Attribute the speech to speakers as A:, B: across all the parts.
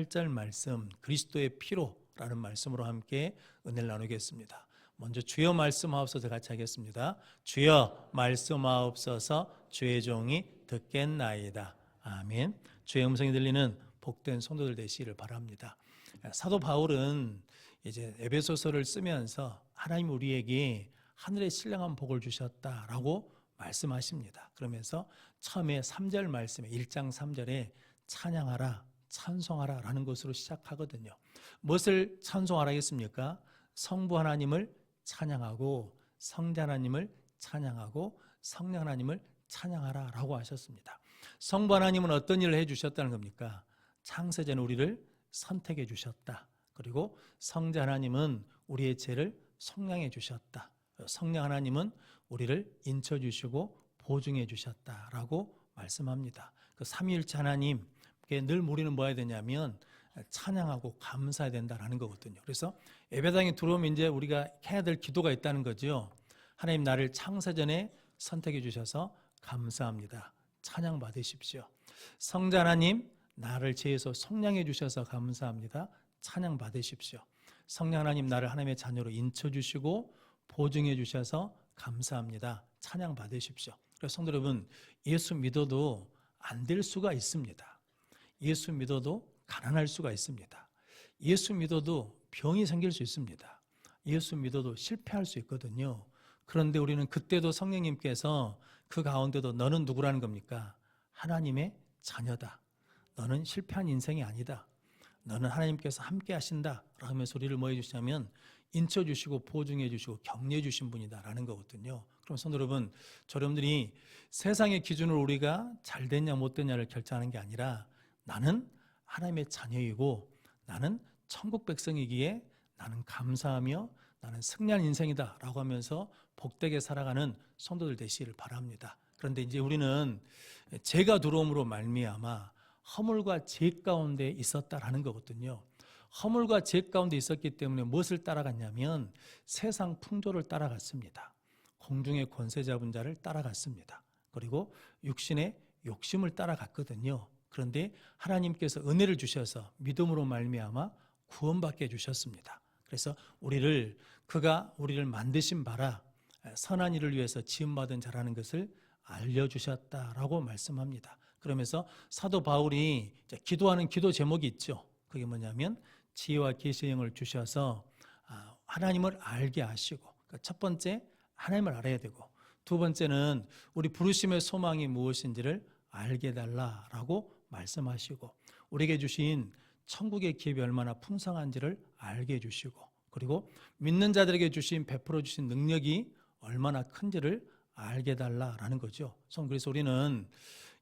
A: 8절 말씀, 그리스도의 피로라는 말씀으로 함께 은혜를 나누겠습니다. 먼저 주여 말씀하옵소서 같이 하겠습니다. 주여 말씀하옵소서, 주의 종이 듣겠나이다. 아멘. 주의 음성이 들리는 복된 성도들 되시기를 바랍니다. 사도 바울은 이제 에베소서를 쓰면서 하나님 우리에게 하늘의 신령한 복을 주셨다라고 말씀하십니다. 그러면서 처음에 3절 말씀에 1장 3절에 찬양하라, 찬송하라 라는 것으로 시작하거든요. 무엇을 찬송하라 했습니까? 성부 하나님을 찬양하고 성자 하나님을 찬양하고 성령 하나님을 찬양하라 라고 하셨습니다. 성부 하나님은 어떤 일을 해주셨다는 겁니까? 창세전 우리를 선택해 주셨다. 그리고 성자 하나님은 우리의 죄를 속량해 주셨다. 성령 하나님은 우리를 인쳐 주시고 보증해 주셨다라고 말씀합니다. 그 삼위일체 하나님께 늘 우리는 뭐 해야 되냐면 찬양하고 감사해야 된다라는 거거든요. 그래서 예배당에 들어오면 이제 우리가 해야 될 기도가 있다는 거죠. 하나님 나를 창세전에 선택해 주셔서 감사합니다. 찬양 받으십시오. 성자 하나님 나를 죄에서 속량해 주셔서 감사합니다. 찬양 받으십시오. 성령 하나님 나를 하나님의 자녀로 인쳐 주시고 보증해 주셔서 감사합니다. 찬양 받으십시오. 그래서 성도 여러분, 예수 믿어도 안 될 수가 있습니다. 예수 믿어도 가난할 수가 있습니다. 예수 믿어도 병이 생길 수 있습니다. 예수 믿어도 실패할 수 있거든요. 그런데 우리는 그때도 성령님께서 그 가운데도 너는 누구라는 겁니까? 하나님의 자녀다. 너는 실패한 인생이 아니다. 너는 하나님께서 함께 하신다 라면서 우리를 뭐 해주시냐면 인쳐주시고 보증해주시고 격려해주신 분이다라는 거거든요. 그럼 성도 여러분, 여러분들이 세상의 기준으로 우리가 잘 됐냐 못 됐냐를 결정하는 게 아니라 나는 하나님의 자녀이고 나는 천국 백성이기에 나는 감사하며 나는 승리한 인생이다 라고 하면서 복되게 살아가는 성도들 되시기를 바랍니다. 그런데 이제 우리는 죄가 들어옴으로 말미암아 허물과 죄 가운데 있었다라는 거거든요. 허물과 죄 가운데 있었기 때문에 무엇을 따라갔냐면 세상 풍조를 따라갔습니다. 공중의 권세 잡은 자를 따라갔습니다. 그리고 육신의 욕심을 따라갔거든요. 그런데 하나님께서 은혜를 주셔서 믿음으로 말미암아 구원받게 해주셨습니다. 그래서 그가 우리를 만드신 바라 선한 일을 위해서 지음받은 자라는 것을 알려주셨다라고 말씀합니다. 그러면서 사도 바울이 기도하는 기도 제목이 있죠. 그게 뭐냐면 지혜와 계시의 영을 주셔서 하나님을 알게 하시고, 그러니까 첫 번째 하나님을 알아야 되고, 두 번째는 우리 부르심의 소망이 무엇인지를 알게 해달라라고 말씀하시고, 우리에게 주신 천국의 기업이 얼마나 풍성한지를 알게 해주시고, 그리고 믿는 자들에게 베풀어 주신 능력이 얼마나 큰지를 알게 해달라라는 거죠. 그래서 우리는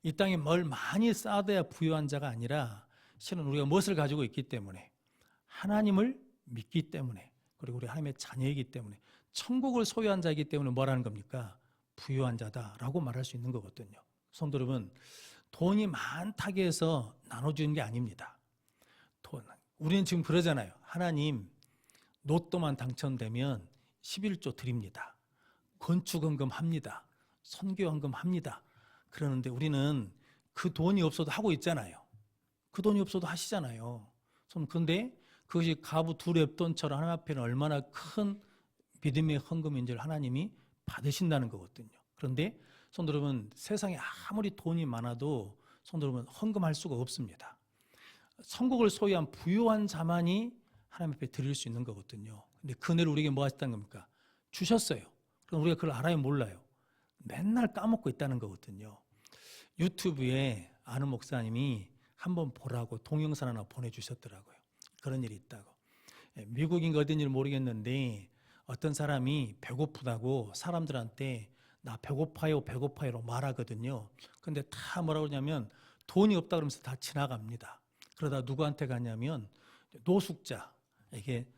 A: 이 땅에 뭘 많이 쌓아둬야 부유한 자가 아니라 실은 우리가 무엇을 가지고 있기 때문에, 하나님을 믿기 때문에, 그리고 우리 하나님의 자녀이기 때문에, 천국을 소유한 자이기 때문에 뭐라는 겁니까? 부유한 자다라고 말할 수 있는 거거든요. 성도 여러분, 돈이 많다고 해서 나눠주는 게 아닙니다. 우리는 지금 그러잖아요. 하나님 로또만 당첨되면 11조 드립니다. 건축헌금 합니다. 선교헌금 합니다. 그러는데 우리는 그 돈이 없어도 하고 있잖아요. 그 돈이 없어도 하시잖아요. 그런데 그것이 가부 두 렙돈처럼 하나님 앞에는 얼마나 큰 믿음의 헌금인지를 하나님이 받으신다는 거거든요. 그런데 성도 여러분, 세상에 아무리 돈이 많아도 성도 여러분 헌금할 수가 없습니다. 천국을 소유한 부유한 자만이 하나님 앞에 드릴 수 있는 거거든요. 근데 그 은혜를 우리에게 뭐 하셨다는 겁니까? 주셨어요. 그럼 우리가 그걸 알아요, 몰라요? 맨날 까먹고 있다는 거거든요. 유튜브에 아는 목사님이 한번 보라고 동영상 하나 보내주셨더라고요. 그런 일이 있다고. 미국인가 어딘지 모르겠는데 어떤 사람이 배고프다고 사람들한테 나 배고파요 배고파요로 말하거든요. 근데 다 뭐라고 그러냐면 돈이 없다 그러면서 다 지나갑니다. 그러다 누구한테 가냐면 노숙자, 이게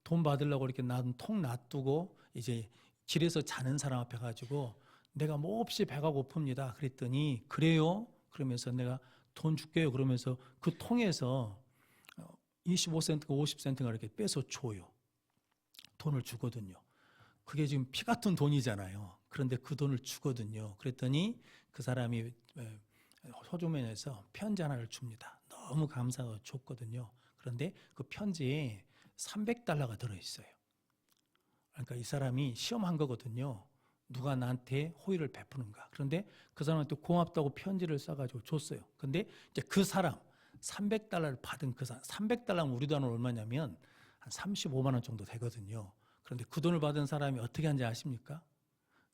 A: 돈 받으려고 이렇게 통 놔두고 이제 길에서 자는 사람 앞에 가지고 내가 몹시 배가 고픕니다. 그랬더니 그래요? 그러면서 내가 돈 줄게요. 그러면서 그 통에서 25센트가 50센트가 이렇게 빼서 줘요. 돈을 주거든요. 그게 지금 피 같은 돈이잖아요. 그런데 그 돈을 주거든요. 그랬더니 그 사람이 소주머니에서 편지 하나를 줍니다. 너무 감사하고 줬거든요. 그런데 그 편지에 $300가 들어있어요. 그러니까 이 사람이 시험한 거거든요. 누가 나한테 호의를 베푸는가. 그런데 그 사람한테 고맙다고 편지를 써가지고 줬어요. 근데 이제 그 사람, $300를 받은 그 사람, $300는 우리 돈으로 얼마냐면 한 35만 원 정도 되거든요. 그런데 그 돈을 받은 사람이 어떻게 한지 아십니까?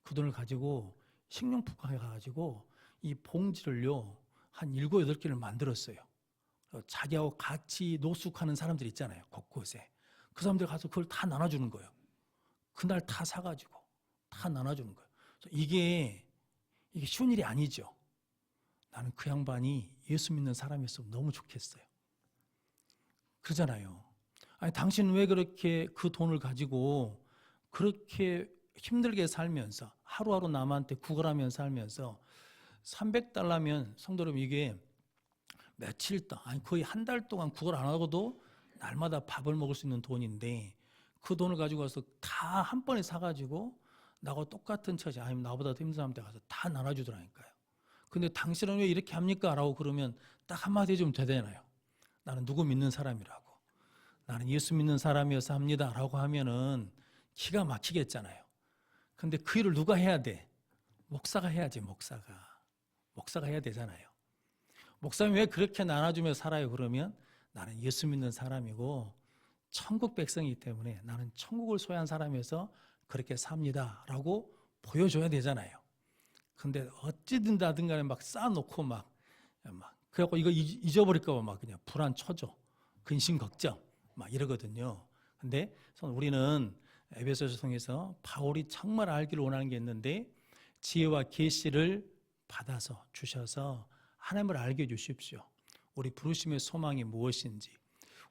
A: 그 돈을 가지고 식료품가게 가가지고 이 봉지를요, 한 7, 8개를 만들었어요. 자기하고 같이 노숙하는 사람들 있잖아요. 곳곳에. 그 사람들 가서 그걸 다 나눠주는 거예요. 그날 다 사가지고 다 나눠주는 거예요. 이게 쉬운 일이 아니죠. 나는 그 양반이 예수 믿는 사람이었으면 너무 좋겠어요. 그러잖아요. 아니, 당신 왜 그렇게 그 돈을 가지고 그렇게 힘들게 살면서 하루하루 남한테 구걸하면서 살면서 $300면 성도 여러분, 이게 며칠 동안, 아니 거의 한 달 동안 구걸 안 하고도 날마다 밥을 먹을 수 있는 돈인데 그 돈을 가지고 가서 다 한 번에 사가지고 나하고 똑같은 처지, 아니면 나보다 더 힘든 사람한테 가서 다 나눠주더라니까요. 근데 당신은 왜 이렇게 합니까? 라고 그러면 딱 한마디 해주면 되잖아요. 나는 누구 믿는 사람이라고. 나는 예수 믿는 사람이어서 합니다. 라고 하면은 기가 막히겠잖아요. 근데 그 일을 누가 해야 돼? 목사가 해야지, 목사가. 목사가 해야 되잖아요. 목사님이 왜 그렇게 나눠주며 살아요? 그러면 나는 예수 믿는 사람이고 천국 백성이기 때문에 나는 천국을 소유한 사람이어서 그렇게 삽니다. 라고 보여줘야 되잖아요. 근데 어찌든 다든 간에 막 쌓아놓고 막 그래갖고 이거 잊어버릴까봐 막 그냥 불안, 초조, 근심, 걱정 막 이러거든요. 근데 우리는 에베소서 통해서 바울이 정말 알기를 원하는 게 있는데 지혜와 계시를 받아서 주셔서 하나님을 알게 해주십시오. 우리 부르심의 소망이 무엇인지,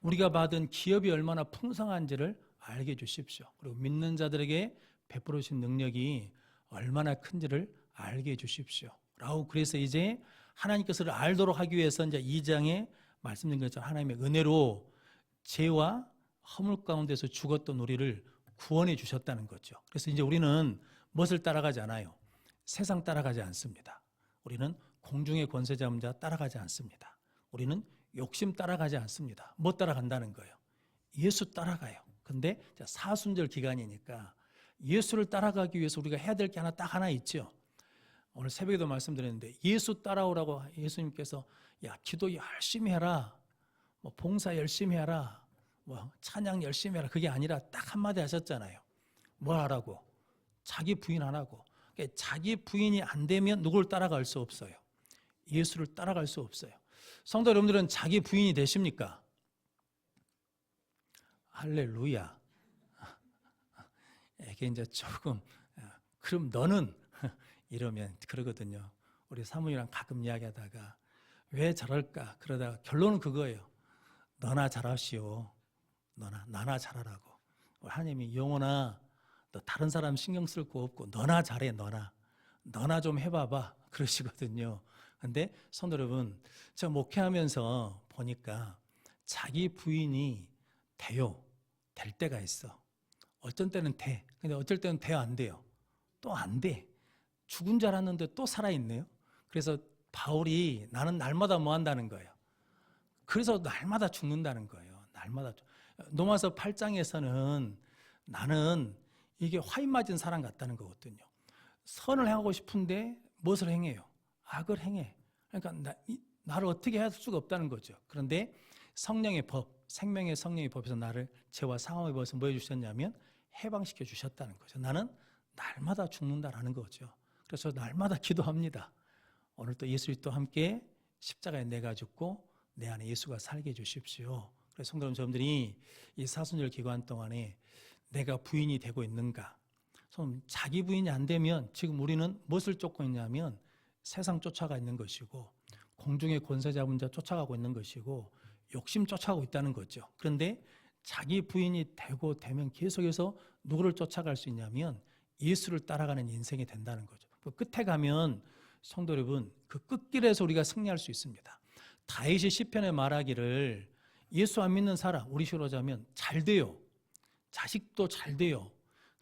A: 우리가 받은 기업이 얼마나 풍성한지를 알게 해주십시오. 그리고 믿는 자들에게 베풀으신 능력이 얼마나 큰지를 알게 해주십시오. 라고 그래서 이제 하나님께서를 알도록 하기 위해서 이제 2장에 말씀드린 것처럼 하나님의 은혜로 죄와 허물 가운데서 죽었던 우리를 구원해 주셨다는 거죠. 그래서 이제 우리는 무엇을 따라가지 않아요? 세상 따라가지 않습니다. 우리는 공중의 권세 잡은 자 따라가지 않습니다. 우리는 욕심 따라가지 않습니다. 뭐 따라간다는 거예요? 예수 따라가요. 근데 사순절 기간이니까 예수를 따라가기 위해서 우리가 해야 될 게 딱 하나 있죠. 오늘 새벽에도 말씀드렸는데 예수 따라오라고 예수님께서 야, 기도 열심히 해라, 뭐 봉사 열심히 해라, 뭐 찬양 열심히 해라, 그게 아니라 딱 한마디 하셨잖아요. 뭘 하라고? 자기 부인 안 하고. 그러니까 자기 부인이 안 되면 누굴 따라갈 수 없어요. 예수를 따라갈 수 없어요. 성도 여러분들은 자기 부인이 되십니까? 할렐루야. 이게 이제 조금 그럼 너는 이러면 그러거든요. 우리 사모님이랑 가끔 이야기하다가 왜 저럴까? 그러다가 결론은 그거예요. 너나 잘하시오. 나나 잘하라고. 하나님이 영혼아, 너 다른 사람 신경 쓸 거 없고 너나 잘해. 너나 좀 해봐봐. 그러시거든요. 근데 성도 여러분, 제가 목회하면서 보니까 자기 부인이 될 때가 있어. 어떤 때는 돼. 근데 어쩔 때는 돼요, 안 돼요? 또 안 돼. 죽은 줄 알았는데 또 살아있네요. 그래서 바울이 나는 날마다 뭐 한다는 거예요? 그래서 날마다 죽는다는 거예요. 로마서 8장에서는 나는 이게 화인 맞은 사람 같다는 거거든요. 선을 행하고 싶은데 무엇을 행해요? 악을 행해. 그러니까 나를 어떻게 할 수가 없다는 거죠. 그런데 성령의 법, 생명의 성령의 법에서 나를 죄와 상함의 법에서 뭐 해주셨냐면 해방시켜 주셨다는 거죠. 나는 날마다 죽는다라는 거죠. 그래서 날마다 기도합니다. 오늘 또 예수님 또 함께 십자가에 내가 죽고 내 안에 예수가 살게 해주십시오. 그래서 성도 여러분들이 이 사순절 기간 동안에 내가 부인이 되고 있는가? 자기 부인이 안 되면 지금 우리는 무엇을 쫓고 있냐면 세상 쫓아가 있는 것이고 공중의 권세 잡은 자 쫓아가고 있는 것이고 욕심 쫓아가고 있다는 거죠. 그런데 자기 부인이 되면 계속해서 누구를 쫓아갈 수 있냐면 예수를 따라가는 인생이 된다는 거죠. 그 끝에 가면 성도 여러분, 그 끝길에서 우리가 승리할 수 있습니다. 다윗이 시편에 말하기를 예수 안 믿는 사람, 우리 식으로 하자면 잘 돼요. 자식도 잘 돼요.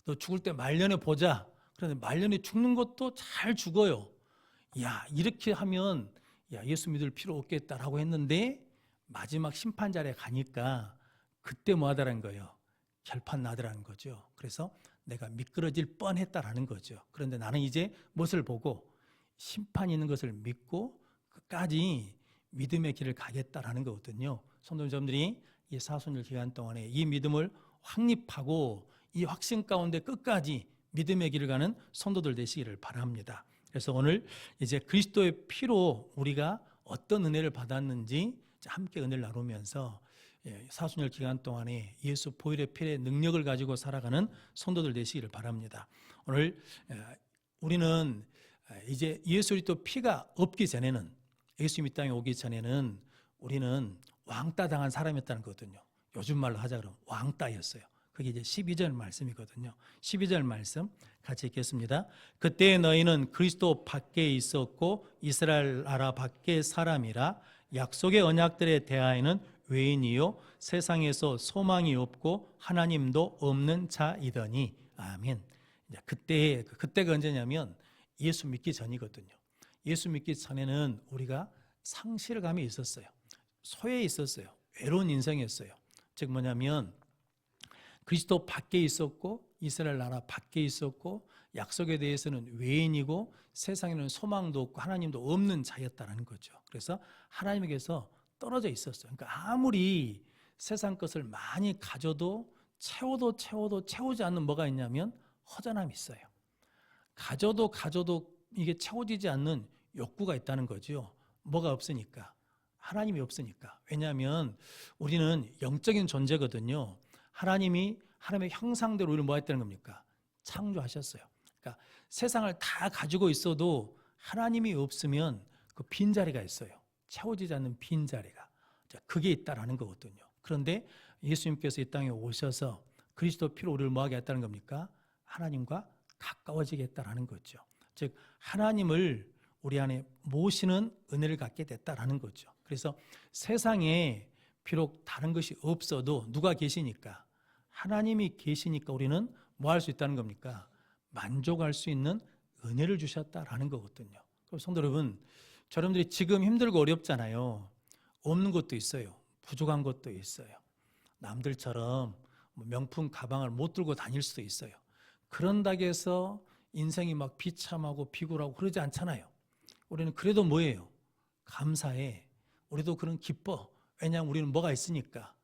A: 너 죽을 때 말년에 보자. 그런데 말년에 죽는 것도 잘 죽어요. 야, 이렇게 하면 야, 예수 믿을 필요 없겠다라고 했는데 마지막 심판 자리에 가니까 그때 뭐 하더라는 거예요? 결판 나더라는 거죠. 그래서 내가 미끄러질 뻔했다라는 거죠. 그런데 나는 이제 무엇을 보고 심판이 있는 것을 믿고 끝까지 믿음의 길을 가겠다라는 거거든요. 성도 여러분들이 이 사순절 기간 동안에 이 믿음을 확립하고 이 확신 가운데 끝까지 믿음의 길을 가는 성도들 되시기를 바랍니다. 그래서 오늘 이제 그리스도의 피로 우리가 어떤 은혜를 받았는지 함께 은혜를 나누면서 사순절 기간 동안에 예수 보혈의 피의 능력을 가지고 살아가는 성도들 되시기를 바랍니다. 오늘 우리는 이제 예수 그리스도 피가 없기 전에는, 예수님 이 땅에 오기 전에는 우리는 왕따 당한 사람이었다는 거거든요. 요즘 말로 하자 그러면 왕따였어요. 그게 이제 12절 말씀이거든요. 12절 말씀 같이 읽겠습니다. 그때 너희는 그리스도 밖에 있었고 이스라엘 나라 밖의 사람이라 약속의 언약들에 대하여는 외인이요 세상에서 소망이 없고 하나님도 없는 자이더니. 아멘. 그때가 언제냐면 예수 믿기 전이거든요. 예수 믿기 전에는 우리가 상실감이 있었어요. 소외에 있었어요. 외로운 인생이었어요. 즉 뭐냐면 그리스도 밖에 있었고 이스라엘 나라 밖에 있었고 약속에 대해서는 외인이고 세상에는 소망도 없고 하나님도 없는 자였다는 거죠. 그래서 하나님에게서 떨어져 있었어요. 그러니까 아무리 세상 것을 많이 가져도 채워도 채우지 않는 뭐가 있냐면 허전함이 있어요. 가져도 이게 채워지지 않는 욕구가 있다는 거죠. 뭐가 없으니까. 하나님이 없으니까. 왜냐하면 우리는 영적인 존재거든요. 하나님의 형상대로 우리를 뭐 했다는 겁니까? 창조하셨어요. 그러니까 세상을 다 가지고 있어도 하나님이 없으면 그 빈자리가 있어요. 채워지지 않는 빈자리가. 그게 있다라는 거거든요. 그런데 예수님께서 이 땅에 오셔서 그리스도 피로 우리를 뭐하게 했다는 겁니까? 하나님과 가까워지게 했다라는 거죠. 즉 하나님을 우리 안에 모시는 은혜를 갖게 됐다라는 거죠. 그래서 세상에 비록 다른 것이 없어도 누가 계시니까? 하나님이 계시니까 우리는 뭐 할 수 있다는 겁니까? 만족할 수 있는 은혜를 주셨다라는 거거든요. 그럼 성도 여러분, 여러분들이 지금 힘들고 어렵잖아요. 없는 것도 있어요. 부족한 것도 있어요. 남들처럼 명품 가방을 못 들고 다닐 수도 있어요. 그런다고 해서 인생이 막 비참하고 비굴하고 그러지 않잖아요. 우리는 그래도 뭐예요? 감사해. 우리도 그런 기뻐. 왜냐하면 우리는 뭐가 있으니까.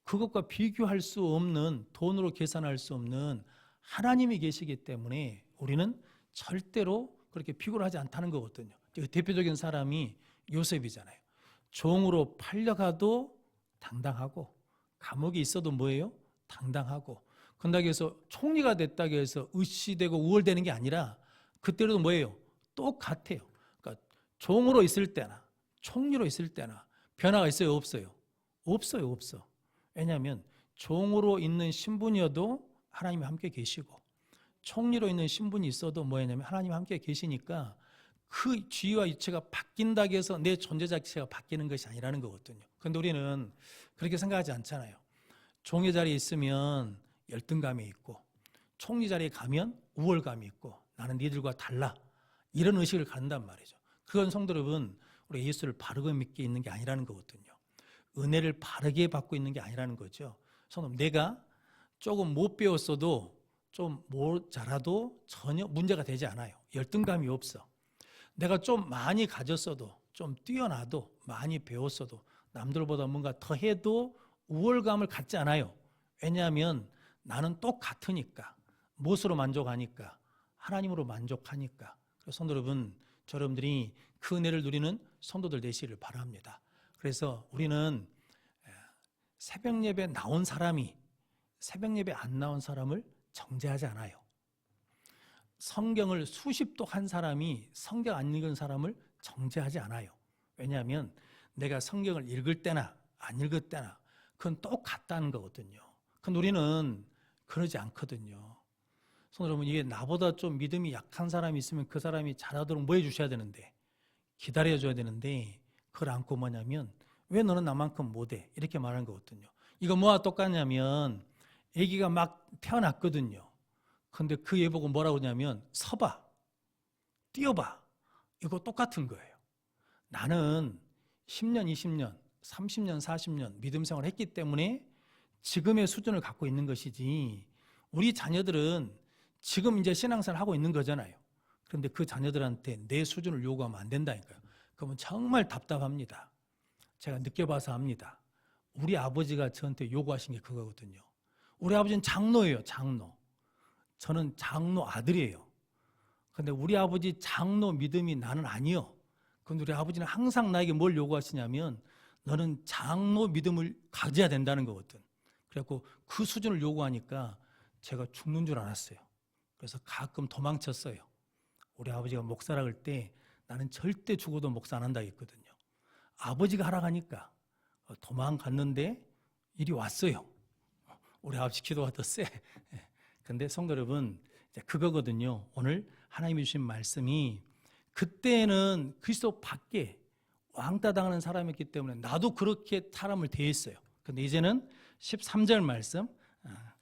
A: 그것과 비교할 수 없는, 돈으로 계산할 수 없는 하나님이 계시기 때문에 우리는 절대로 그렇게 비굴하지 않다는 거거든요. 대표적인 사람이 요셉이잖아요. 종으로 팔려가도 당당하고, 감옥에 있어도 뭐예요? 당당하고. 그런다고 해서 총리가 됐다고 해서 의시되고 우월되는 게 아니라 그때도 뭐예요? 똑같아요. 그러니까 종으로 있을 때나 총리로 있을 때나 변화가 있어요? 없어요? 없어. 왜냐하면 종으로 있는 신분이어도 하나님이 함께 계시고 총리로 있는 신분이 있어도 뭐냐면 하나님이 함께 계시니까 그 지위와 위치가 바뀐다고 해서 내 존재 자체가 바뀌는 것이 아니라는 거거든요. 그런데 우리는 그렇게 생각하지 않잖아요. 종의 자리에 있으면 열등감이 있고 총리 자리에 가면 우월감이 있고 나는 니들과 달라 이런 의식을 갖는단 말이죠. 그건 성도 여러분 우리 예수를 바르게 믿게 있는 게 아니라는 거거든요. 은혜를 바르게 받고 있는 게 아니라는 거죠. 성도 내가 조금 못 배웠어도 좀 모자라도 전혀 문제가 되지 않아요. 열등감이 없어. 내가 좀 많이 가졌어도 좀 뛰어나도 많이 배웠어도 남들보다 뭔가 더 해도 우월감을 갖지 않아요. 왜냐하면 나는 똑같으니까 무엇으로 만족하니까 하나님으로 만족하니까. 그래서 성도 여러분 여러분들이 그 은혜를 누리는 성도들 되시기를 바랍니다. 그래서 우리는 새벽 예배 나온 사람이 새벽 예배 안 나온 사람을 정죄하지 않아요. 성경을 수십 독 한 사람이 성경 안 읽은 사람을 정죄하지 않아요. 왜냐하면 내가 성경을 읽을 때나 안 읽을 때나 그건 똑같다는 거거든요. 그런데 우리는 그러지 않거든요. 성도 여러분, 이게 나보다 좀 믿음이 약한 사람이 있으면 그 사람이 잘하도록 뭐 해주셔야 되는데 기다려줘야 되는데 그걸 안고 뭐냐면 왜 너는 나만큼 못해? 이렇게 말하는 거거든요. 이거 뭐와 똑같냐면 아기가 막 태어났거든요. 근데 그 얘 보고 뭐라고 하냐면 서봐, 뛰어봐. 이거 똑같은 거예요. 나는 10년, 20년 30년, 40년 믿음 생활을 했기 때문에 지금의 수준을 갖고 있는 것이지, 우리 자녀들은 지금 이제 신앙생활을 하고 있는 거잖아요. 그런데 그 자녀들한테 내 수준을 요구하면 안 된다니까요. 그러면 정말 답답합니다. 제가 느껴봐서 압니다. 우리 아버지가 저한테 요구하신 게 그거거든요. 우리 아버지는 장로예요, 장로. 저는 장로 아들이에요. 근데 우리 아버지 장로 믿음이 나는 아니요. 근데 우리 아버지는 항상 나에게 뭘 요구하시냐면 너는 장로 믿음을 가져야 된다는 거거든. 그래갖고 그 수준을 요구하니까 제가 죽는 줄 알았어요. 그래서 가끔 도망쳤어요. 우리 아버지가 목사라 할 때 나는 절대 죽어도 목사 안 한다 했거든요. 아버지가 하라 하니까 도망갔는데 일이 왔어요. 우리 아버지 기도가 더 세. 근데 성도 여러분, 그거거든요. 오늘 하나님이 주신 말씀이, 그때는 그리스도 밖에 왕따 당하는 사람이었기 때문에 나도 그렇게 사람을 대했어요. 근데 이제는 13절 말씀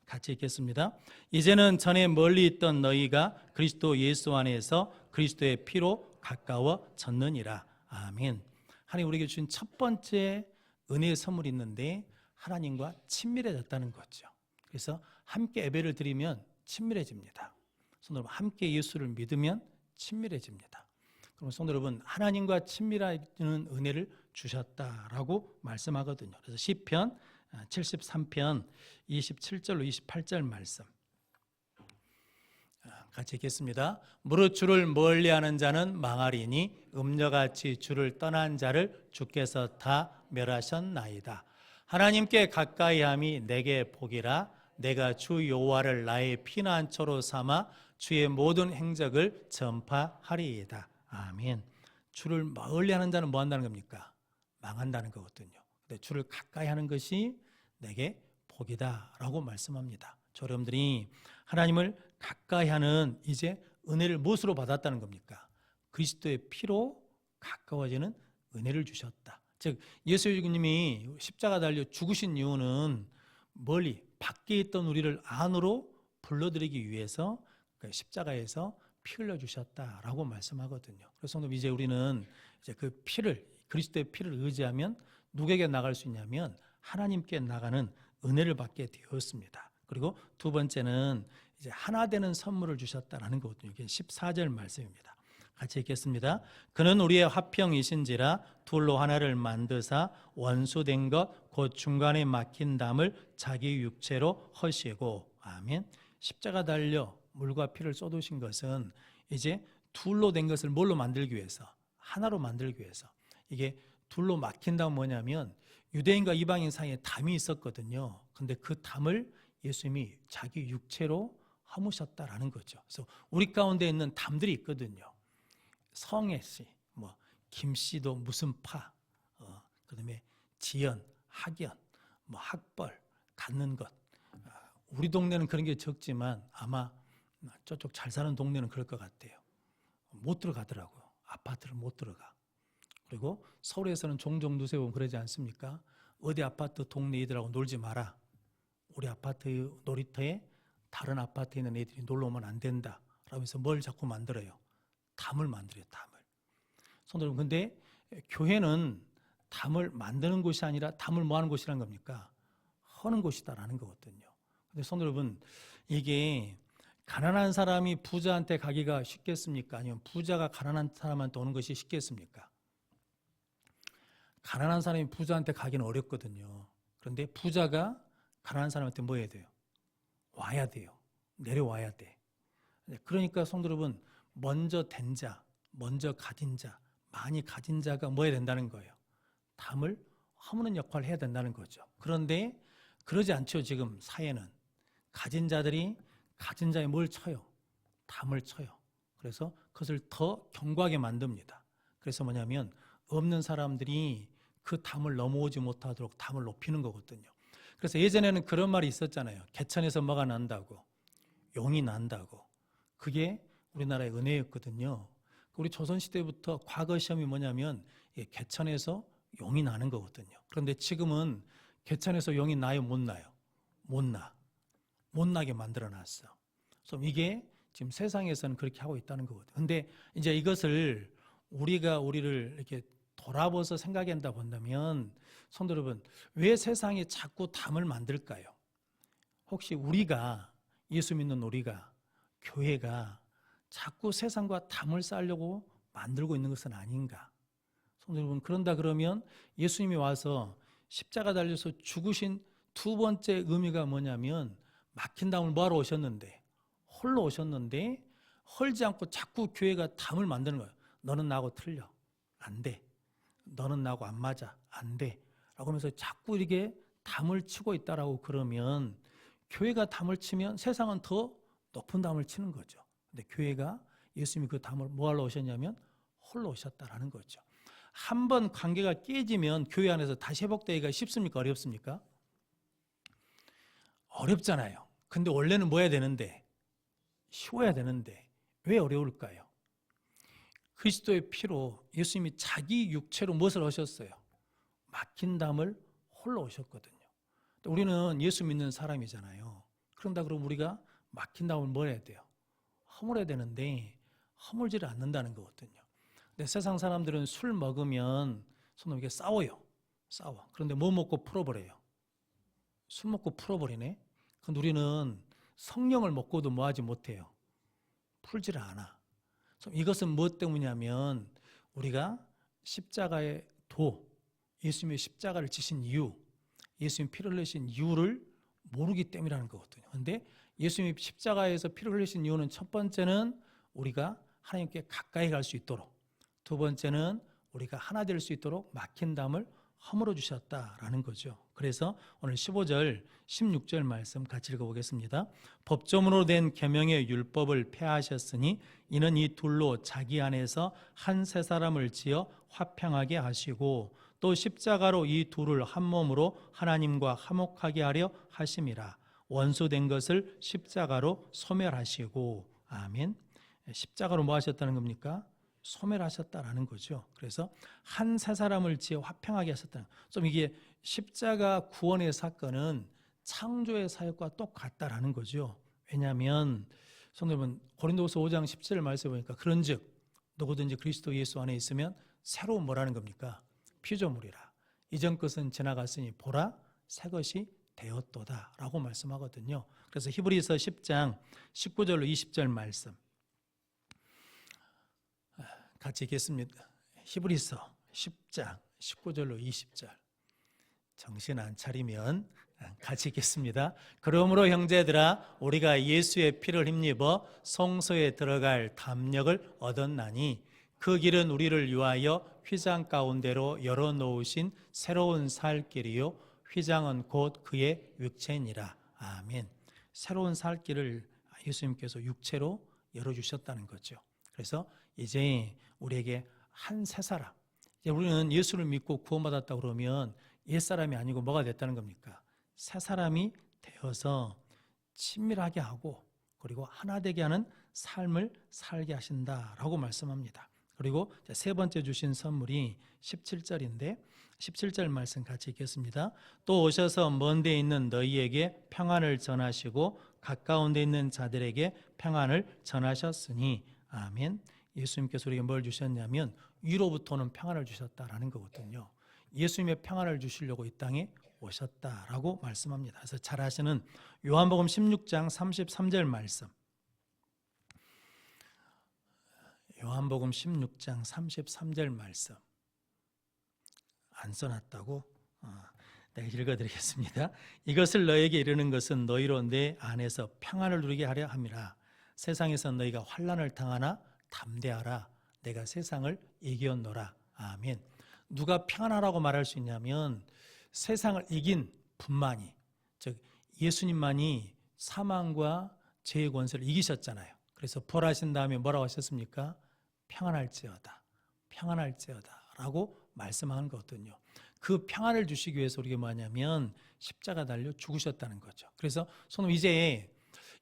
A: 같이 읽겠습니다. 이제는 전에 멀리 있던 너희가 그리스도 예수 안에서 그리스도의 피로 가까워졌느니라. 아멘. 하나님 우리에게 주신 첫 번째 은혜의 선물이 있는데 하나님과 친밀해졌다는 거죠. 그래서 함께 예배를 드리면 친밀해집니다. 성도 여러분, 함께 예수를 믿으면 친밀해집니다. 그럼 성도 여러분, 하나님과 친밀해지는 은혜를 주셨다라고 말씀하거든요. 그래서 시편 73편 27절로 28절 말씀 같이 읽겠습니다. 무릇 주를 멀리하는 자는 망하리니 음녀같이 주를 떠난 자를 주께서 다 멸하셨나이다. 하나님께 가까이함이 내게 복이라. 내가 주 여호와를 나의 피난처로 삼아 주의 모든 행적을 전파하리이다. 아멘. 주를 멀리하는 자는 뭐 한다는 겁니까? 망한다는 거거든요. 근데 주를 가까이 하는 것이 내게 복이다라고 말씀합니다. 여러분들이 하나님을 가까이 하는 이제 은혜를 무엇으로 받았다는 겁니까? 그리스도의 피로 가까워지는 은혜를 주셨다. 즉 예수님이 십자가 달려 죽으신 이유는 멀리 밖에 있던 우리를 안으로 불러들이기 위해서 십자가에서 피 흘려 주셨다라고 말씀하거든요. 그래서 이제 우리는 이제 그 피를, 그리스도의 피를 의지하면 누구에게 나갈 수 있냐면 하나님께 나가는 은혜를 받게 되었습니다. 그리고 두 번째는 이제 하나 되는 선물을 주셨다라는 거거든요. 이게 14절 말씀입니다. 같이 읽겠습니다. 그는 우리의 화평이신지라 둘로 하나를 만드사 원수된 것 곧 중간에 막힌 담을 자기 육체로 허시고. 아멘. 십자가 달려 물과 피를 쏟으신 것은 이제 둘로 된 것을 뭘로 만들기 위해서? 하나로 만들기 위해서. 이게 둘로 막힌 담은 뭐냐면 유대인과 이방인 사이에 담이 있었거든요. 근데 그 담을 예수님이 자기 육체로 허무셨다라는 거죠. 그래서 우리 가운데 있는 담들이 있거든요. 성애 씨, 뭐 김씨도 무슨 파, 그다음에 지연, 학연, 뭐 학벌, 갖는 것. 우리 동네는 그런 게 적지만 아마 저쪽 잘 사는 동네는 그럴 것 같아요. 못 들어가더라고요. 아파트를 못 들어가. 그리고 서울에서는 종종 누세보면 그러지 않습니까? 어디 아파트 동네 애들하고 놀지 마라. 우리 아파트 놀이터에 다른 아파트에 있는 애들이 놀러 오면 안 된다. 라면서 뭘 자꾸 만들어요? 담을 만들어요, 담을. 성도 여러분, 근데 교회는 담을 만드는 곳이 아니라 담을 뭐 하는 곳이란 겁니까? 허는 곳이다라는 거거든요. 근데 성도 여러분, 이게 가난한 사람이 부자한테 가기가 쉽겠습니까? 아니면 부자가 가난한 사람한테 오는 것이 쉽겠습니까? 가난한 사람이 부자한테 가기는 어렵거든요. 그런데 부자가 가난한 사람한테 뭐 해야 돼요? 와야 돼요. 내려와야 돼. 그러니까 성도 여러분, 먼저 된 자, 먼저 가진 자, 많이 가진 자가 뭐 해야 된다는 거예요? 담을 허무는 역할을 해야 된다는 거죠. 그런데 그러지 않죠. 지금 사회는. 가진 자들이 가진 자에 뭘 쳐요? 담을 쳐요. 그래서 그것을 더 견고하게 만듭니다. 그래서 뭐냐면 없는 사람들이 그 담을 넘어오지 못하도록 담을 높이는 거거든요. 그래서 예전에는 그런 말이 있었잖아요. 개천에서 뭐가 난다고, 용이 난다고. 그게 우리나라의 은혜였거든요. 우리 조선시대부터 과거 시험이 뭐냐면 개천에서 용이 나는 거거든요. 그런데 지금은 개천에서 용이 나요, 못 나요? 못 나. 못 나게 만들어놨어. 그래서 이게 지금 세상에서는 그렇게 하고 있다는 거거든요. 근데 이제 이것을 우리를 이렇게 돌아보서 생각한다 본다면 성도 여러분, 왜 세상이 자꾸 담을 만들까요? 혹시 우리가, 예수 믿는 우리가, 교회가 자꾸 세상과 담을 쌓으려고 만들고 있는 것은 아닌가? 성도 여러분, 그런다 그러면 예수님이 와서 십자가 달려서 죽으신 두 번째 의미가 뭐냐면, 막힌 담을 뭐하러 오셨는데, 홀로 오셨는데 헐지 않고 자꾸 교회가 담을 만드는 거예요. 너는 나하고 틀려, 안 돼. 너는 나하고 안 맞아, 안 돼. 라고 하면서 자꾸 이렇게 담을 치고 있다라고 그러면, 교회가 담을 치면 세상은 더 높은 담을 치는 거죠. 근데 교회가, 예수님이 그 담을 뭐하러 오셨냐면 홀로 오셨다라는 거죠. 한번 관계가 깨지면 교회 안에서 다시 회복되기가 쉽습니까? 어렵습니까? 어렵잖아요. 근데 원래는 뭐 해야 되는데? 쉬워야 되는데 왜 어려울까요? 그리스도의 피로 예수님이 자기 육체로 무엇을 하셨어요? 막힌 담을 홀로 오셨거든요. 우리는 예수 믿는 사람이잖아요. 그런다 그러면 우리가 막힌 담을 뭘 해야 돼요? 허물어야 되는데 허물지를 않는다는 거거든요. 근데 세상 사람들은 술 먹으면 손놈에게 싸워요. 싸워. 그런데 뭐 먹고 풀어버려요? 술 먹고 풀어버리네. 근데 우리는 성령을 먹고도 뭐 하지 못해요? 풀지를 않아. 이것은 무엇 때문이냐면, 우리가 십자가의 예수님의 십자가를 지신 이유, 예수님 피를 흘리신 이유를 모르기 때문이라는 거거든요. 그런데 예수님이 십자가에서 피를 흘리신 이유는, 첫 번째는 우리가 하나님께 가까이 갈 수 있도록, 두 번째는 우리가 하나 될 수 있도록 막힌 담을 허물어 주셨다라는 거죠. 그래서 오늘 15절, 16절 말씀 같이 읽어보겠습니다. 법조문으로 된 계명의 율법을 폐하셨으니 이는 이 둘로 자기 안에서 한 세 사람을 지어 화평하게 하시고, 또 십자가로 이 둘을 한 몸으로 하나님과 화목하게 하려 하심이라. 원수된 것을 십자가로 소멸하시고. 아멘. 십자가로 뭐 하셨다는 겁니까? 소멸하셨다라는 거죠. 그래서 한 세 사람을 지어 화평하게 하셨다는, 좀 이게 십자가 구원의 사건은 창조의 사역과 똑같다라는 거죠. 왜냐하면 성도 여러분, 고린도후서 5장 17절 말씀해 보니까, 그런즉 누구든지 그리스도 예수 안에 있으면 새로운 뭐라는 겁니까? 피조물이라. 이전 것은 지나갔으니 보라 새 것이 되었도다 라고 말씀하거든요. 그래서 히브리서 10장 19절로 20절 말씀 같이 읽겠습니다. 히브리서 10장 19절로 20절. 정신 안 차리면 같이 읽겠습니다. 그러므로 형제들아, 우리가 예수의 피를 힘입어 성소에 들어갈 담력을 얻었나니, 그 길은 우리를 위하여 휘장 가운데로 열어놓으신 새로운 살 길이요, 휘장은 곧 그의 육체니라. 아멘. 새로운 살 길을 예수님께서 육체로 열어주셨다는 거죠. 그래서 이제 우리에게 한 세 사람, 이제 우리는 예수를 믿고 구원받았다 그러면 옛사람이 아니고 뭐가 됐다는 겁니까? 새 사람이 되어서 친밀하게 하고, 그리고 하나 되게 하는 삶을 살게 하신다라고 말씀합니다. 그리고 세 번째 주신 선물이 17절인데 17절 말씀 같이 읽겠습니다. 또 오셔서 먼 데 있는 너희에게 평안을 전하시고 가까운 데 있는 자들에게 평안을 전하셨으니. 아멘. 예수님께서 우리에게 뭘 주셨냐면 위로부터는 평안을 주셨다라는 거거든요. 예수님의 평안을 주시려고 이 땅에 오셨다라고 말씀합니다. 그래서 잘 아시는 요한복음 16장 33절 말씀, 요한복음 16장 33절 말씀 안 써놨다고? 내가 읽어드리겠습니다. 이것을 너에게 이르는 것은 너희로 내 안에서 평안을 누리게 하려 함이라. 세상에서 너희가 환난을 당하나 담대하라. 내가 세상을 이겼노라. 아멘. 누가 평안하라고 말할 수 있냐면 세상을 이긴 분만이, 즉 예수님만이 사망과 죄의 권세를 이기셨잖아요. 그래서 부활하신 다음에 뭐라고 하셨습니까? 평안할지어다, 평안할지어다 라고 말씀하는 거거든요. 그 평안을 주시기 위해서 우리가 뭐냐면 십자가 달려 죽으셨다는 거죠. 그래서 손님, 이제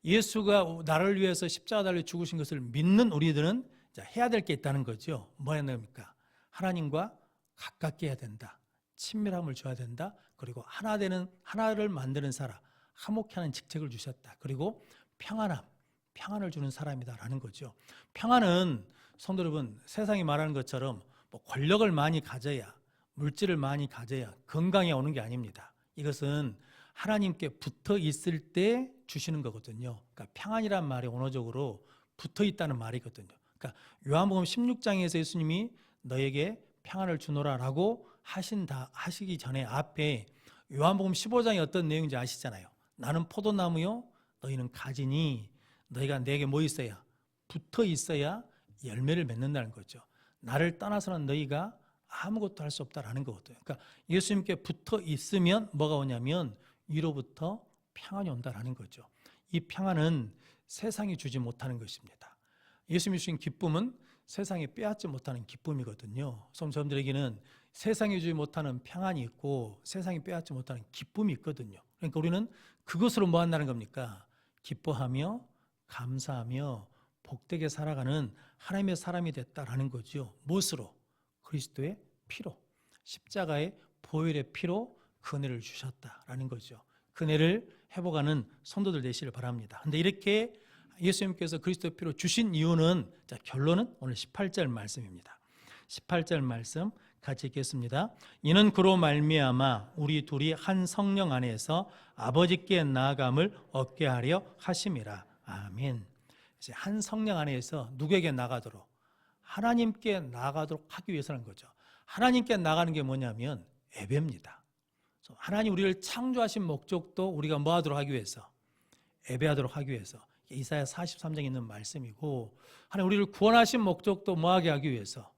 A: 예수가 나를 위해서 십자가 달려 죽으신 것을 믿는 우리들은 해야 될 게 있다는 거죠. 뭐 해야 됩니까? 하나님과 가깝게 해야 된다, 친밀함을 줘야 된다, 그리고 하나를 만드는 사람, 화목케 하는 직책을 주셨다, 그리고 평안을 주는 사람이다라는 거죠. 평안은 성도 여러분, 세상이 말하는 것처럼 뭐 권력을 많이 가져야, 물질을 많이 가져야 건강에 오는 게 아닙니다. 이것은 하나님께 붙어 있을 때 주시는 거거든요. 그러니까 평안이란 말이 원어적으로 붙어 있다는 말이거든요. 그러니까 요한복음 16장에서 예수님이 너에게 평안을 주노라라고 하시기 전에 앞에 요한복음 15장이 어떤 내용인지 아시잖아요. 나는 포도나무요, 너희는 가지니 너희가 내게 뭐 있어야? 붙어 있어야 열매를 맺는다는 거죠. 나를 떠나서는 너희가 아무것도 할 수 없다라는 거거든요. 그러니까 예수님께 붙어 있으면 뭐가 오냐면 위로부터 평안이 온다라는 거죠. 이 평안은 세상이 주지 못하는 것입니다. 예수님이 주신 기쁨은 세상이 빼앗지 못하는 기쁨이거든요. 성도들에게는 세상이 주지 못하는 평안이 있고 세상이 빼앗지 못하는 기쁨이 있거든요. 그러니까 우리는 그것으로 뭐 한다는 겁니까? 기뻐하며 감사하며 복되게 살아가는 하나님의 사람이 됐다라는 거죠. 무엇으로? 그리스도의 피로, 십자가의 보혈의 피로 그 은혜를 주셨다라는 거죠. 그 은혜를 회복하는 성도들 되시길 바랍니다. 근데 이렇게 예수님께서 그리스도의 피로 주신 이유는, 자, 결론은 오늘 18절 말씀입니다. 18절 말씀 같이 읽겠습니다. 이는 그로 말미암아 우리 둘이 한 성령 안에서 아버지께 나아감을 얻게 하려 하심이라. 아멘. 이제 한 성령 안에서 누구에게 나가도록? 하나님께 나가도록 하기 위해서는 거죠. 하나님께 나가는 게 뭐냐면 예배입니다. 하나님 우리를 창조하신 목적도 우리가 뭐 하도록 하기 위해서? 예배하도록 하기 위해서. 이사야 43장에 있는 말씀이고, 하나님 우리를 구원하신 목적도 뭐 하게 하기 위해서?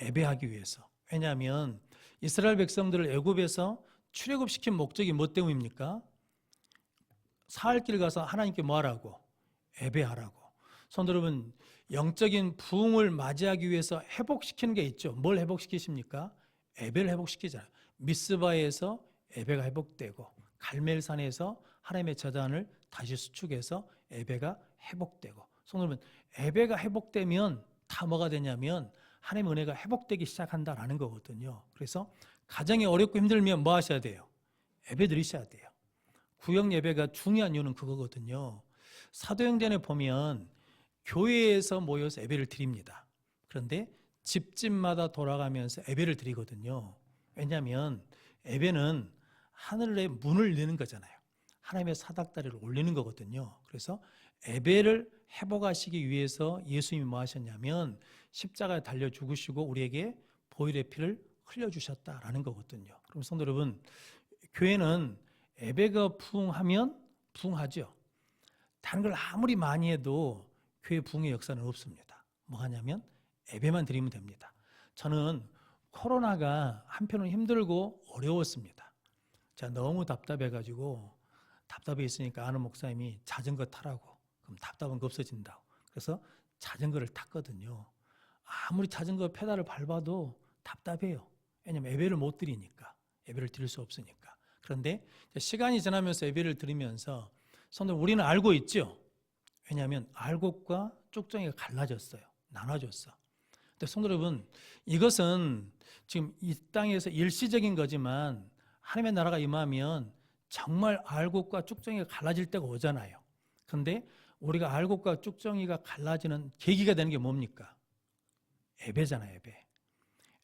A: 예배하기 위해서. 왜냐하면 이스라엘 백성들을 애굽에서 출애굽시킨 목적이 뭐 때문입니까? 사흘길 가서 하나님께 뭐 하라고? 예배하라고. 성도 여러분, 영적인 부흥을 맞이하기 위해서 회복시키는 게 있죠. 뭘 회복시키십니까? 예배를 회복시키잖아요. 미스바에서 예배가 회복되고, 갈멜산에서 하나님의 제단을 다시 수축해서 예배가 회복되고. 성도 여러분, 예배가 회복되면 다 뭐가 되냐면 하나님의 은혜가 회복되기 시작한다라는 거거든요. 그래서 가정이 어렵고 힘들면 뭐 하셔야 돼요? 예배 드리셔야 돼요. 구역 예배가 중요한 이유는 그거거든요. 사도행전에 보면 교회에서 모여서 예배를 드립니다. 그런데 집집마다 돌아가면서 예배를 드리거든요. 왜냐하면 예배는 하늘의 문을 여는 거잖아요. 하나님의 사닥다리를 올리는 거거든요. 그래서 예배를 회복하시기 위해서 예수님이 뭐 하셨냐면 십자가에 달려 죽으시고 우리에게 보혈의 피를 흘려주셨다라는 거거든요. 그럼 성도 여러분, 교회는 예배가 부흥하면 부흥하죠. 다른 걸 아무리 많이 해도 교회 부흥의 역사는 없습니다. 뭐 하냐면 예배만 드리면 됩니다. 저는 코로나가 한편으로 힘들고 어려웠습니다. 제가 너무 답답해가지고, 답답해 있으니까 아는 목사님이 자전거 타라고. 그럼 답답한 거 없어진다고. 그래서 자전거를 탔거든요. 아무리 자전거 페달을 밟아도 답답해요. 왜냐하면 예배를 못 드리니까. 예배를 드릴 수 없으니까. 그런데 시간이 지나면서 예배를 드리면서 성도 우리는 알고 있죠. 왜냐하면 알곡과 쭉정이가 갈라졌어요. 나눠졌어. 근데 성도 여러분, 이것은 지금 이 땅에서 일시적인 거지만 하나님의 나라가 임하면 정말 알곡과 쭉정이가 갈라질 때가 오잖아요. 그런데 우리가 알곡과 쭉정이가 갈라지는 계기가 되는 게 뭡니까? 예배잖아요. 예배.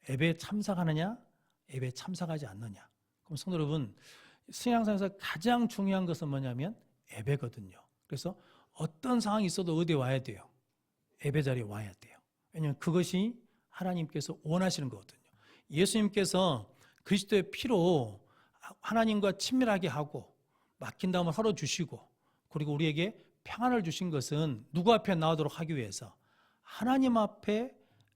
A: 예배에 참석하느냐, 예배에 참석하지 않느냐. 그럼 성도 여러분, 신앙생활에서 가장 중요한 것은 뭐냐면 예배거든요. 그래서 어떤 상황이 있어도 어디에 와야 돼요? 예배 자리에 와야 돼요. 왜냐하면 그것이 하나님께서 원하시는 거거든요. 예수님께서 그리스도의 피로 하나님과 친밀하게 하고 막힌 다음을 헐어주시고 그리고 우리에게 평안을 주신 것은 누구 앞에 나오도록 하기 위해서? 하나님 앞에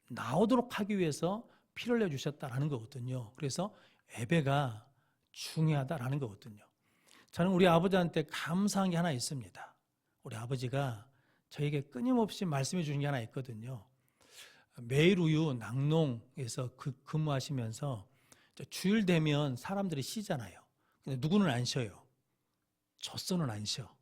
A: 나오도록 하기 위해서 피를 내주셨다라는 거거든요. 그래서 예배가 중요하다라는 거거든요. 저는 우리 아버지한테 감사한 게 하나 있습니다. 우리 아버지가 저에게 끊임없이 말씀해 주신 게 하나 있거든요. 매일 우유 낙농에서 근무하시면서 주일 되면 사람들이 쉬잖아요. 근데 누구는 안 쉬어요. 젖소는 안 쉬어.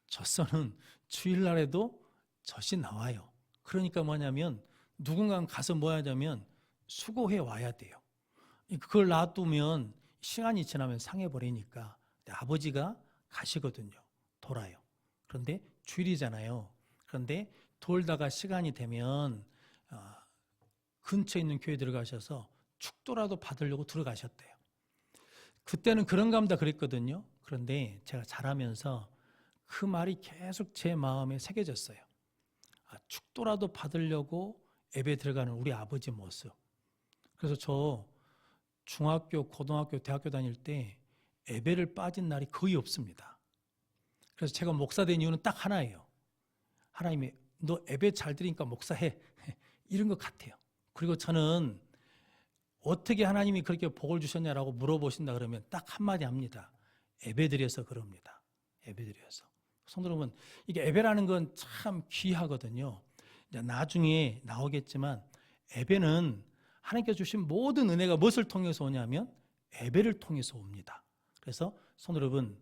A: 젖소는 주일날에도 젖이 나와요. 그러니까 뭐냐면 누군가 가서 뭐 하냐면 수고해 와야 돼요. 그걸 놔두면 시간이 지나면 상해버리니까 아버지가 가시거든요. 돌아요. 그런데 주일이잖아요. 그런데 돌다가 시간이 되면 근처에 있는 교회 들어가셔서 축도라도 받으려고 들어가셨대요. 그때는 그런가 보다 그랬거든요. 그런데 제가 자라면서 그 말이 계속 제 마음에 새겨졌어요. 축도라도 받으려고 예배 들어가는 우리 아버지 모습. 그래서 저 중학교, 고등학교, 대학교 다닐 때 예배를 빠진 날이 거의 없습니다. 그래서 제가 목사 된 이유는 딱 하나예요. 하나님이 너 예배 잘 드리니까 목사해. 이런 것 같아요. 그리고 저는 어떻게 하나님이 그렇게 복을 주셨냐라고 물어보신다 그러면 딱 한마디 합니다. 예배 드려서 그럽니다. 예배 드려서. 성도 여러분, 이게 예배라는 건 참 귀하거든요. 이제 나중에 나오겠지만 예배는 하나님께서 주신 모든 은혜가 무엇을 통해서 오냐면 예배를 통해서 옵니다. 그래서 성도 여러분,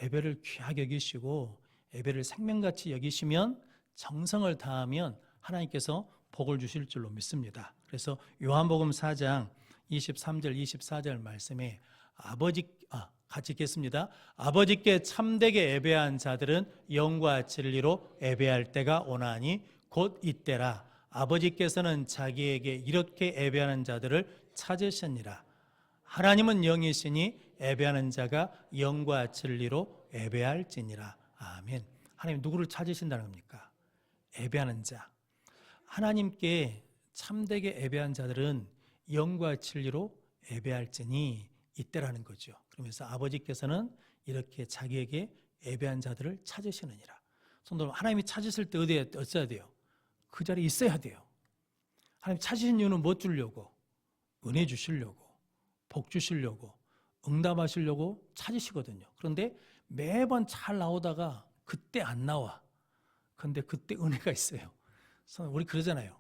A: 예배를 귀하게 여기시고 예배를 생명같이 여기시면 정성을 다하면 하나님께서 복을 주실 줄로 믿습니다. 그래서 요한복음 4장 23절 24절 말씀에 같이 읽겠습니다. 아버지께 참되게 예배한 자들은 영과 진리로 예배할 때가 오나니 곧 이때라. 아버지께서는 자기에게 이렇게 예배하는 자들을 찾으셨니라. 하나님은 영이시니 예배하는 자가 영과 진리로 예배할지니라. 아멘. 하나님 누구를 찾으신다는 겁니까? 예배하는 자. 하나님께 참되게 예배한 자들은 영과 진리로 예배할지니 이때라는 거죠. 그러면서 아버지께서는 이렇게 자기에게 예배한 자들을 찾으시느니라. 성도 하나님이 찾으실 때 어디에 어찌해야 돼요? 그 자리에 있어야 돼요. 하나님 찾으신 이유는 뭐 주려고? 은혜 주시려고, 복 주시려고, 응답하시려고 찾으시거든요. 그런데 매번 잘 나오다가 그때 안 나와. 그런데 그때 은혜가 있어요. 우리 그러잖아요.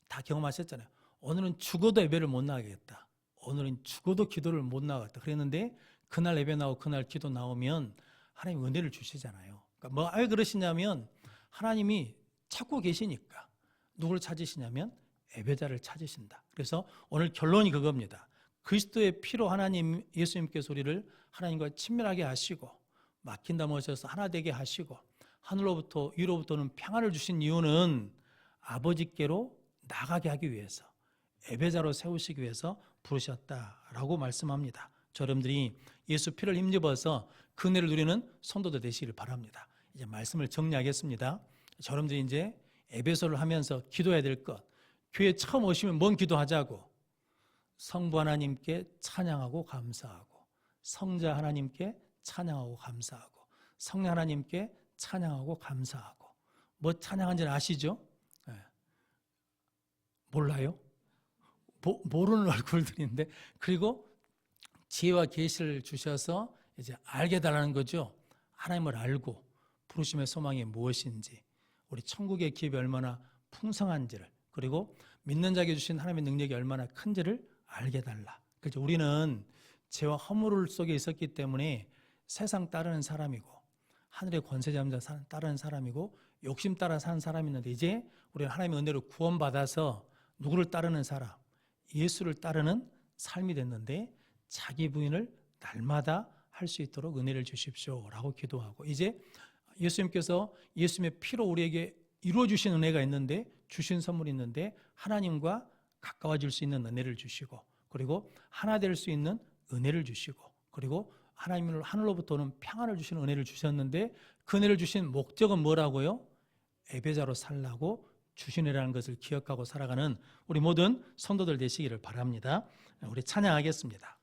A: 다 경험하셨잖아요. 오늘은 죽어도 예배를 못 나가겠다. 오늘은 죽어도 기도를 못 나가겠다. 그랬는데 그날 예배 나오고 그날 기도 나오면 하나님 은혜를 주시잖아요. 그러니까 왜 그러시냐면 하나님이 찾고 계시니까. 누구를 찾으시냐면 예배자를 찾으신다. 그래서 오늘 결론이 그겁니다. 그리스도의 피로 하나님 예수님께서 우리를 하나님과 친밀하게 하시고 막힌다 모셔서 하나 되게 하시고 하늘로부터 위로부터는 평안을 주신 이유는 아버지께로 나가게 하기 위해서 예배자로 세우시기 위해서 부르셨다라고 말씀합니다. 여러분들이 예수 피를 힘입어서 그 은혜를 누리는 성도들 되시기를 바랍니다. 이제 말씀을 정리하겠습니다. 여러분들이 이제 예배소를 하면서 기도해야 될 것, 교회 처음 오시면 뭔 기도하자고? 성부 하나님께 찬양하고 감사하고, 성자 하나님께 찬양하고 감사하고, 성령 하나님께 찬양하고 감사하고. 뭐 찬양한지는 아시죠? 네. 몰라요? 모르는 얼굴들인데, 그리고 지혜와 계시를 주셔서 이제 알게 달라는 거죠. 하나님을 알고 부르심의 소망이 무엇인지, 우리 천국의 기업이 얼마나 풍성한지를, 그리고 믿는 자에게 주신 하나님의 능력이 얼마나 큰지를 알게 달라. 그렇죠? 우리는 죄와 허물 속에 있었기 때문에 세상 따르는 사람이고 하늘의 권세 잡는 자 따르는 사람이고 욕심 따라 사는 사람이 있는데, 이제 우리는 하나님의 은혜로 구원받아서 누구를 따르는 사람? 예수를 따르는 삶이 됐는데 자기 부인을 날마다 할 수 있도록 은혜를 주십시오라고 기도하고, 이제 예수님께서 예수님의 피로 우리에게 이루어주신 은혜가 있는데, 주신 선물이 있는데 하나님과 가까워질 수 있는 은혜를 주시고, 그리고 하나 될 수 있는 은혜를 주시고, 그리고 하나님을 하늘로부터는 평안을 주시는 은혜를 주셨는데 그 은혜를 주신 목적은 뭐라고요? 예배자로 살라고 주신 은혜라는 것을 기억하고 살아가는 우리 모든 성도들 되시기를 바랍니다. 우리 찬양하겠습니다.